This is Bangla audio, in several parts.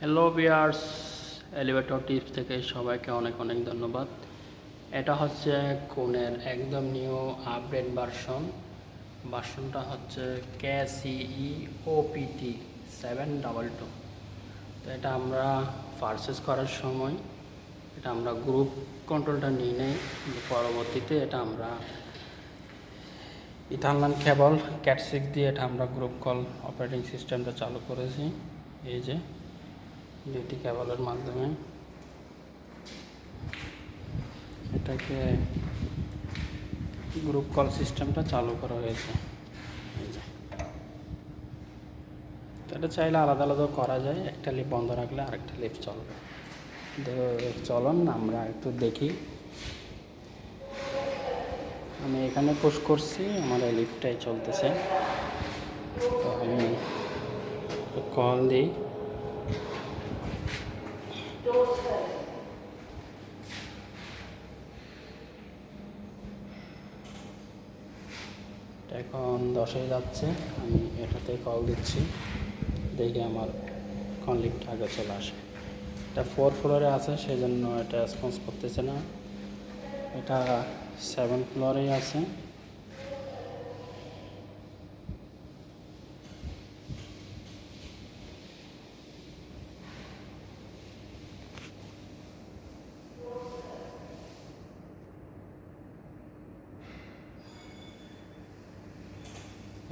হ্যালো ভিউয়ার্স, এলিভেটর টিপস থেকে সবাইকে অনেক অনেক ধন্যবাদ। এটা হচ্ছে কোনের একদম নিউ আপডেট ভার্সনটা হচ্ছে KCE OPT 722। তো এটা আমরা পারচেস করার সময় এটা আমরা গ্রুপ কন্ট্রোলটা নিয়ে নেই, কিন্তু পরবর্তীতে এটা আমরা ইথারনেট কেবল Cat6 দিয়ে এটা আমরা গ্রুপ কল অপারেটিং সিস্টেমটা চালু করেছি। এই যে দুটি কেবলের মাধ্যমে এটাকে গ্রুপ কল সিস্টেমটা চালু করা হয়েছে। এই যে এটা চাইলে আলাদা আলাদা করা যায়, একটা লিফট বন্ধ রাখলে আরেকটা লিফট চলবে। চলুন আমরা একটু দেখি। আমি এখানে পুশ করছি, আমার এই লিফটটাই চলতেছে। তো আমি কল দিই। এখন 10-এ যাচ্ছে, আমি এটাতে কল দিচ্ছি, দেখি আমার কোন লিফট আগে চলে আসে। এটা 4 ফ্লোরে আছে, সেই জন্য এটা রেসপন্স করতেছে না। এটা 7 ফ্লোরেই আছে।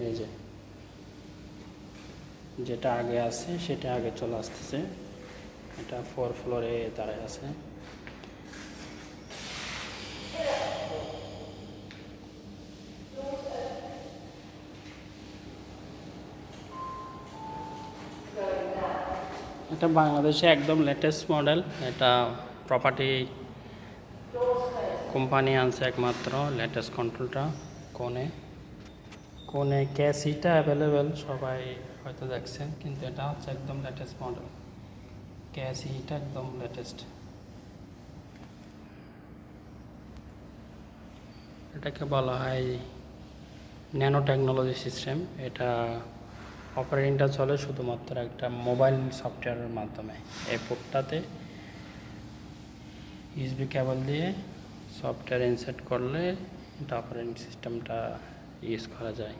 এই যে যেটা আগে আছে সেটা আগে চলে আসতেছে। এটা 4 ফ্লোরে দাঁড়ায় আছে। এটা বাংলাদেশে একদম লেটেস্ট মডেল। এটা প্রপার্টি কোম্পানি আনছে একমাত্র লেটেস্ট কন্ট্রোলটা। কোনে ক্যাসিটা অ্যাভেলেবেল, সবাই হয়তো দেখছেন, কিন্তু এটা হচ্ছে একদম লেটেস্ট মডেল। ক্যাসিটা একদম লেটেস্ট। এটাকে বলা হয় ন্যানো টেকনোলজি সিস্টেম। এটা অপারেটিংটা চলে শুধুমাত্র একটা মোবাইল সফটওয়্যারের মাধ্যমে। এই পোর্টটাতে ইউএসবি কেবল দিয়ে সফটওয়্যার ইনসার্ট করলে এটা অপারেটিং সিস্টেমটা ইউজ করা যায়।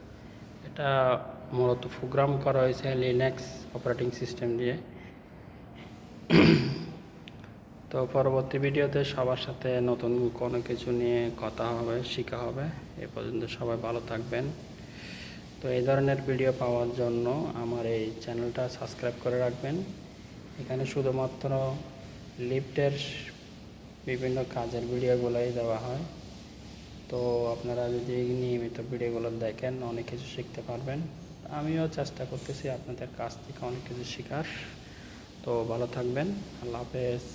এটা মূলত প্রোগ্রাম করা হয়েছে লিনাক্স অপারেটিং সিস্টেম দিয়ে। তো পরবর্তী ভিডিওতে সবার সাথে নতুন কোনো কিছু নিয়ে কথা হবে, শেখা হবে। এ পর্যন্ত সবাই ভালো থাকবেন। তো এই ধরনের ভিডিও পাওয়ার জন্য আমার এই চ্যানেলটা সাবস্ক্রাইব করে রাখবেন। এখানে শুধুমাত্র লিফটের বিভিন্ন কাজের ভিডিওগুলোই দেওয়া হয়। তো আপনারা যদি নিয়মিত ভিডিওগুলো দেখেন অনেক কিছু শিখতে পারবেন। আমিও চেষ্টা করতেছি আপনাদের কাছ থেকে অনেক কিছু শেখার। তো ভালো থাকবেন। আল্লাহ হাফেজ।